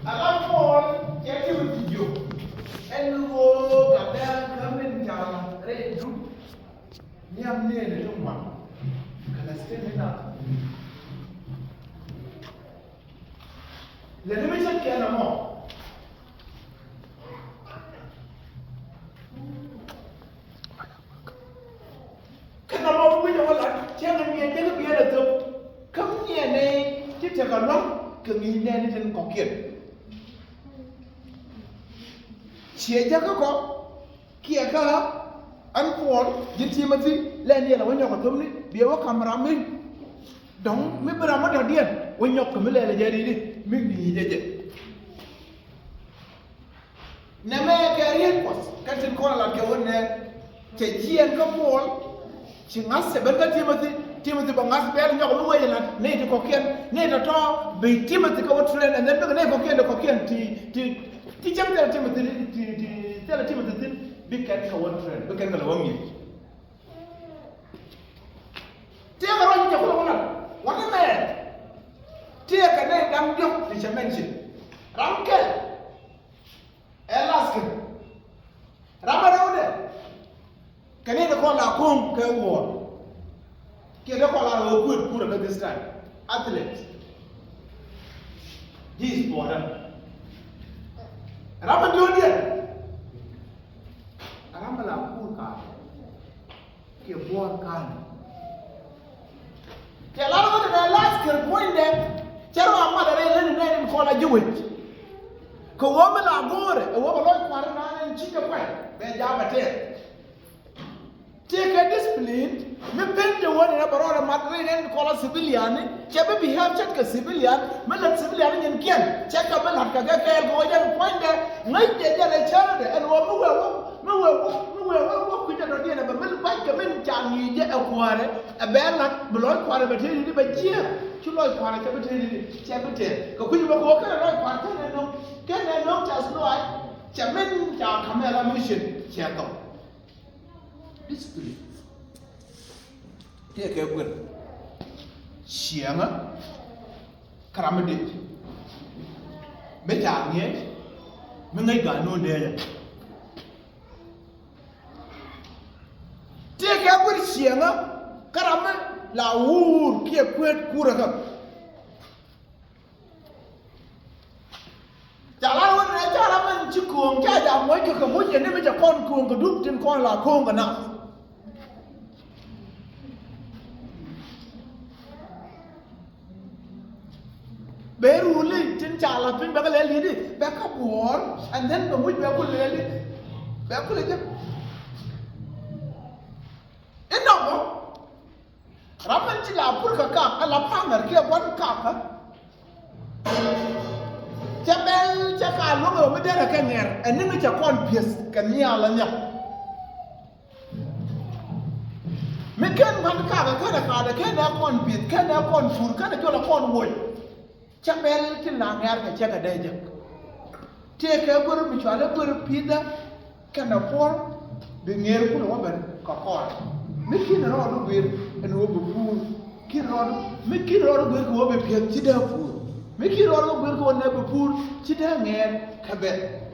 Alam jadi video. Enwo kadang kami jalan redu. Niam ni ada rumah. Kalau sekali nak. Lalu macam kena mau. Kena mau punya orang. Jangan biar tu. Kami ni kita kalau kami ni jadi kokir. Siapa kau? Kia kah? Anpon, jadi mesti lain dia lah. Wanyok tu ni, biar awak kameramen. Dong, me beramad hadian. Wanyok tu mula jadi ni, minggi je. Nama karier pos, kan kau lah kawan ni, cejian kapol, cengas sebentar Timothy bangas bel nyok lu wayla ne de kokian ne de to be Timothy ko train and then ne kokian ti jam tell Timothy tell Timothy big cat ko one train big cat ko wangi ti ga ro ni ko wala wana me ti ga ne dam jok ti chamenchi ramkel elaskin ramaraude kane de ko la kum ke wo Kita kalau orang good pura ke this time, athlete, he is born. Ramai dia, ramai lakukan kan, kita buat kan. Kalau orang ada last kerpoin deh, cara amal ada lain kalau jual. Kau orang lakukan, orang lain kemarin orang cakap apa? Beja betul. Take a discipline. Me bend the one in a barona madrid and call a civilian. Check a behave check a civilian. Melon civilian in Ken. Check a Melaka go and point there. Night they get a child and walk with the idea of a middle bike. A min can you get a quarter. A bear like below quarter material, but here. You like quarter material. Check it. Go quick walk around quarter and no. Can I know just no? Chamin Camera mission. Check out. Discipline. Dia kaya buat siang keramat macamnya mengenai ganu dia. Dia kaya buat siang keramat laur kaya buat kurang. Jalan mana jalan mencikung jalan mereka kemudian ni macam kon keduk dan kon lakong kena. Beru li tin chala pin bakal li di baka war and then bamuj bakul li bakul je enamo raman ci la pur ka ala pangar ke bon ka jabel jaka lo me dera kenger en ni ci kon pies kan ni ala nya me ken man ka da ken na kon pies ken na kon fur ken na jola kon woy Chabel till lang yar ka cheka deja. Take a good which are a good pida can afford the near good woman kakor. Making a lot of weird and over pool. Kiron, making a lot of work over pier chida food. Making a lot of work on never pool, chida near cabet.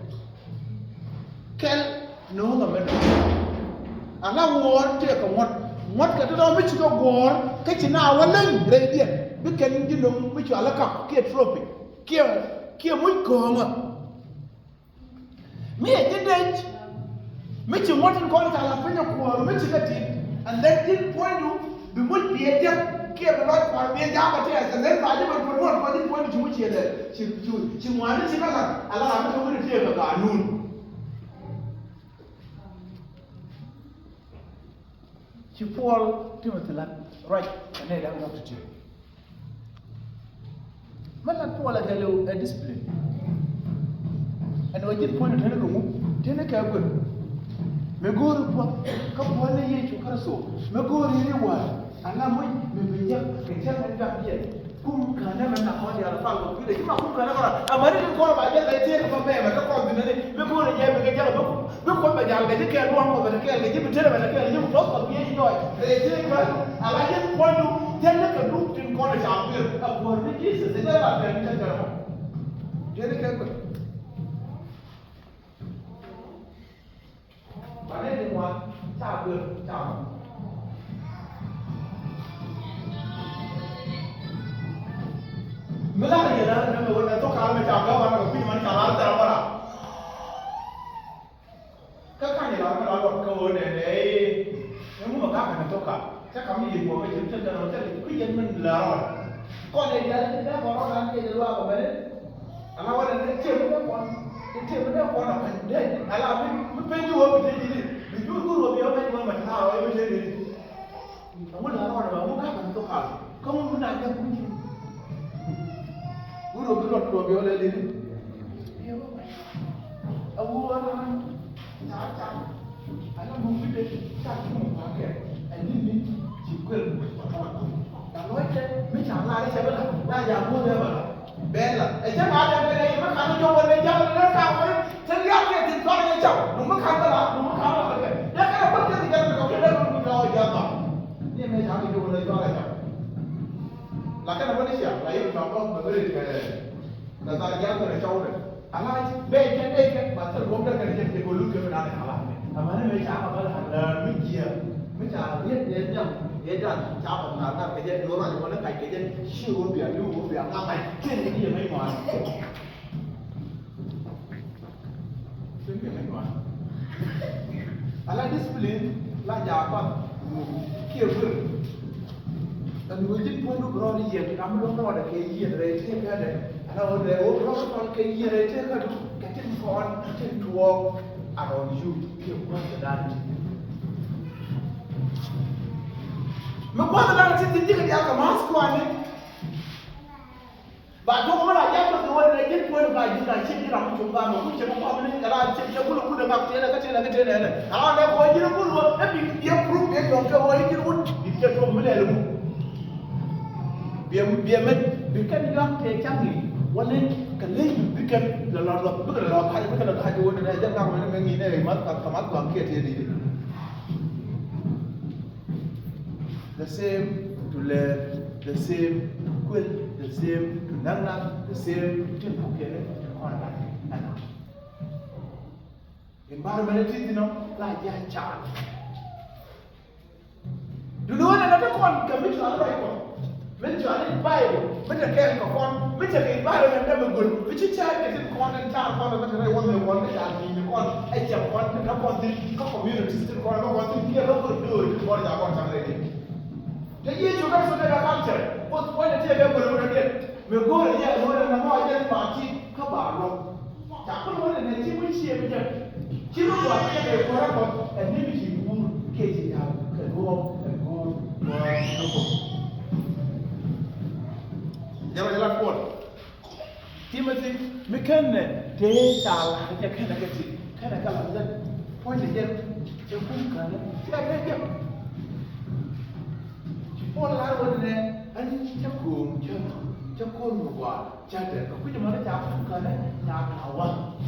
Kel no woman. And I want take a what can do which go war, catching our lane, radiant. Bukan je nom macam ala kap kia trophy kia muy kong me je dej macam motin ko ta la penya ko macam kati and then din point be muy biya kia be lot ko biya ja ba te and then ba je ba ko ko din point ju ci le ci wani ci kala ala la ko ni te ga nun ci Paul Timothy right and then I want to Malan Paul agalo a discipline. And we did point to Telegram, Tenaka. Meguru, Kapone, you Karaso, Meguri, and I'm going to tell them here. Whom can never know the Alpha? You can never. I'm ready to call by the idea of a man, but the Meguri, look what they can't walk over the care, they give it to them and I can't talk of the enjoy. I like it point to tell them a loop in college out here. Jesus, they never can tell them. me wona to ka me ta ga wa na ku man ka la ta wa la ka ni la me la lo ko ne ne mu ma ka ka to ka ta ka mi yi ko me tin ta no ta ku yen men la ro ko ne ya da ko ro kan ke de wa ko me ala wa ne te mu ko te mu ko na pa de ala mi pe ju wo bi de bi ju ku ro bi o me ma ta o e me de mu la ro ba mu ka ka to ka ko mu na ja ku ni Guru guru tu biar oleh diri. Awu orang cakap, anak mungkin dia cakap pakai, ini cikgu. Kalau itu macam mana saya belah, dah jamu dia belah, belah. Macam ada belah, macam kalau jauh belah jauh belah kau, setiap dia di luar dia jauh, nombor kau belah. Dia kan apa dia tidak kau kita kau jauh. Ini macam itu belah jauh jauh. Lakan apa ni siapa? Lain bapa berberi ke nada jauh ke jauh deh. Alah baik, pasal gomda kerja di golu ke mana alah ni. Amane macam apa lah? Mijia, macam dia dah cakap nada kerja luar ni mana kai kerja siu biar ngapai. Ini dia mai muat. Ini mai muat. Alah disiplin, lah jawapan kira. Dan wujud pun tu berani je, kami orang tu ada kerja rete ada. Kalau ada orang tu kerja rete kan, kita phone, kita work around you, kita buat sedar. Membuat sedar sendiri kerja kemas kuat ni. Baju orang aja tu orang rete pun baju dah cik orang cuba, mungkin cuma apa ni kalau cik pun pun dah kacau ada. Kalau ada baju pun, tapi dia proof dia doktor baju pun dia tu mana lemu. Biar bukan yang tercanggih, walaupun kalau bukan lalu kai jual ni jangan mana mengi ni mat kamat kuang kiat ini. The same to learn, the same to quit, the same to nang, the same to bukan orang. Environment itu lah jangan cakap. Dulu ada kawan kami selalu ikut. Menjualin Bible, menjaga kawan, menjaga Bible yang dah menggul. Menjaga kita kawan yang cakap kawan macam mana orang yang ni kawan, ajak kawan, kawan tu, community tu kawan tu dia orang berdua, kawan yang kawan macam ni. Jadi juga sudah culture, pun dia dia berbuat dia. Menggul dia orang nama aja parti kebaru. Tak pun orang ni cuma siapa je. Cuma buat dia orang ni mesti pun kerja kerja. Jalan pun. Timothy, mungkin dia salah dia kena kecil, kena kalau dia poin dia cukup kan, dia. Poin lalu ni, ani cukup muat, jadi aku cuma ada cakap kan, nak awal.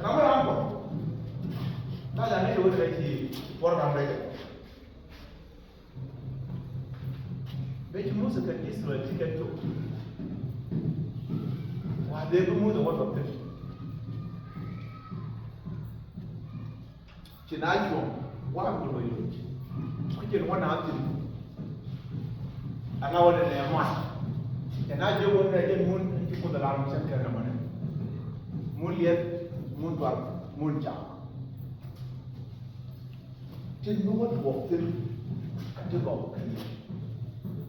Ramai. Nah jadi dua lagi, orang ramai. Bem música isso é ticket to. Wah, dia muda what of this. Cinajo, wah aku loyo. Kita wana hati. Ana wala ne ma. Cinajo wala je mun ci ko da lam sen kana mana. Mun liet, mun war, mun ja. Tin nu wat wok tin. Kan je ko kan.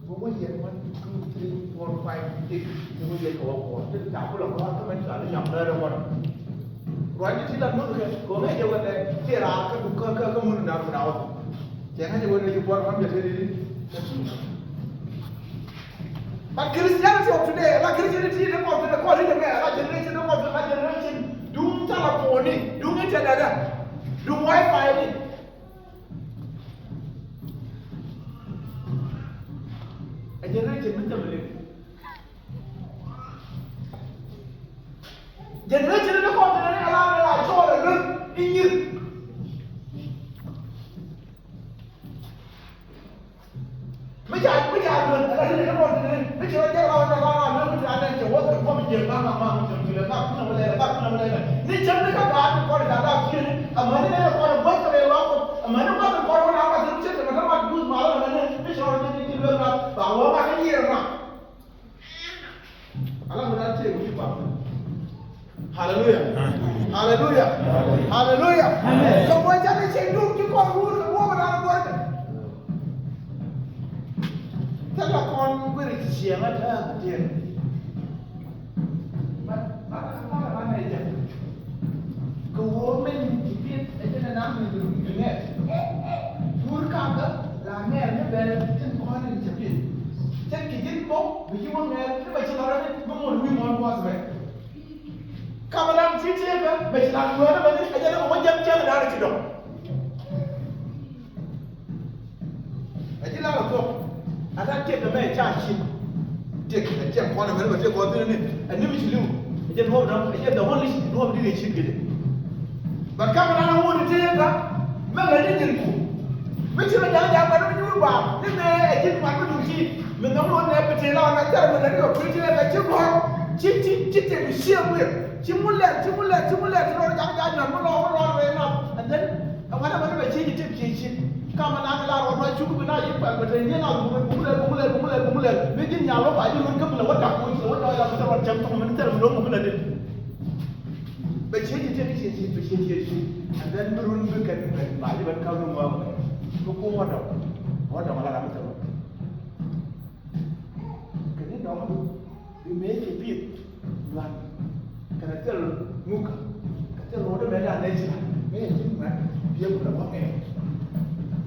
Bố hiện 1, 2, 3, 4, 5, 6 thì bây giờ của trên đảo của lòng con các bạn nhầm đây rồi rồi như thế là mức của mấy điều này kia là cái cơ môn nào chẳng hạn như bây giờ quan quan việc đi but Christianity of today like Christianity nó còn là quan điểm này là generation nó còn là generation đúng chắc là cổ đi đúng cái chuyện này đó đúng wifi đi generation macam mana? Generation itu kau generasi alam soal itu ingin. Macam ada sini kau generasi, macam ada orang macam ada jawab kau macam macam boleh. Ni jangan kau bawa kau dah sini. Amanah ni kau buat kau amanah kau orang apa macam mana dus malam mana ni soal ini bahawa macam ni orang. Hallelujah. Hallelujah. Hallelujah. So what can I say? Do you call rule the woman out of work? Tell a con where it's here, let her dear. But I'm not a go woman, keep it, and then an army to the net. Poor Kaka, La Mare, the bell, 10 corn in Japan. Take it in both, but you won't have much of it, no more women was there. Come along, sit here, but I'm going to I don't know what you're telling me to do. I did not go. I don't take the man charge. Take a check one of them, take one minute, and never to do. I didn't hold up, I had the only nobody did it. But come along, I want to tell you that. Remember, I didn't go. Which is a young man, you were. Then I didn't want to see. But no one ever tell on a terrible little creature like you are. Chitty, share with. Chimulet, no, and then I want to change it. Come and allow my children, but then you know, making yellow, I don't know what I jumped from and tell them. But change it, and then Brun look at it, I even come to what am I? Can you know? You make a bit. Can I tell Muka? I tell what about nature? May I think that be able to walk in?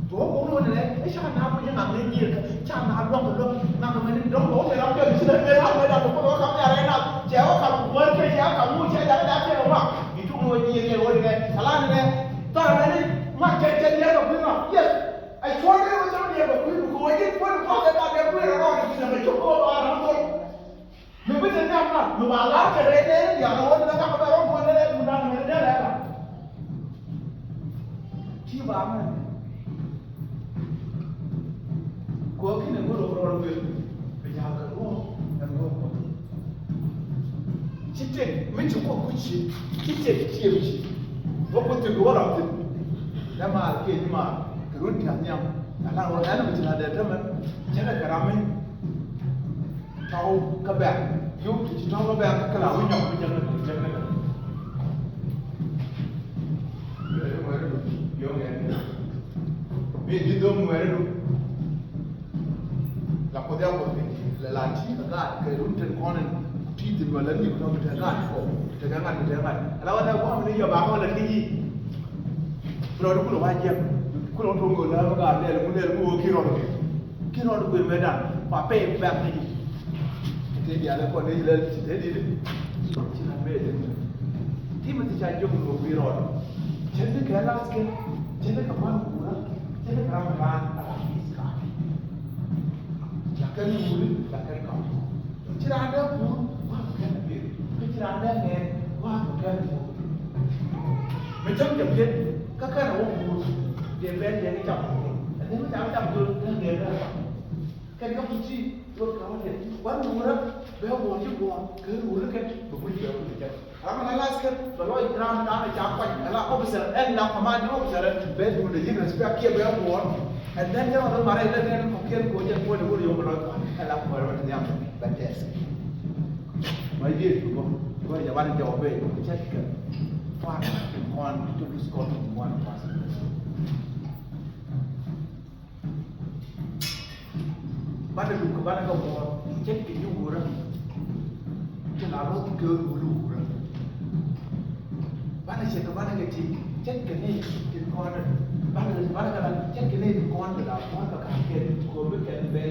To walk over there, I shall have been a year, China had long look, now when don't go there, I'm going to say, I'm going to put on the arena, Jell, work, Jell, that you took no year over there, Alana there, Tarani, Market, yes. I told you was only a good boy, I didn't put a pocket out there, we're around, and I took all around. You put it down, you are allowed to read it, you are not going to come around for the level down with the Chiba. Go in and go over with the other room and go. Chicken, Mitchell, Gucci, Kitchen, what would you go up to? Lama, Kidma, Kuruntian, and I will animate another woman, Jenna Tao các bạn giúp thì chúng nó bạn các lão nhỏ bây giờ mình chân này để ngoài đó vô nghe biết đi đâu ngoài đó là có đeo một là làm chi là lại cái đúng trên con này chi thì mà lớn nhiều đâu mình lại khổ thì cái ngành là ở đâu có mình giờ bảo là cái gì rồi nó cũng là bao nhiêu cũng là thùng người nó cả đây là cũng mua kia rồi quyền về đàn và bê bạc này thì giờ là con đi lên chỉ thế đi chỉ làm bê thế thì mình chỉ chơi chung một video trên cái lá skin trên cái cảm cũ đó trên cái cảm là cái mùi là cái cỏ chỉ là đó mùi qua một cái biệt chỉ là đó nghe qua một cái mùi mình chấp nhận biết các cái nào mùi tiền ven tiền cái chồng nếu mà chồng được nó nghe đó cái công chi tôi cáo thì quán mùi đó béo bò chứ bò cứ mùi đó cái một cái béo được chứ Karena Alaska, kalau Iran kami capai, kalau officer, nak command officer, bed mula jadi respect kia bayar buat, and then jangan orang marah itu dengan kokian kojan pun dia yang berlaku, kalau baru dia betes. Majid tu, gua jawapan jawab check ke, one to score one pass. Mana tu kepada kau buat, check ke juga orang, lalu ke dulu orang. Bạn sẽ có bạn cái gì chết cái này cái con này bạn cái chết cái này con là con và cả cái của biết cái về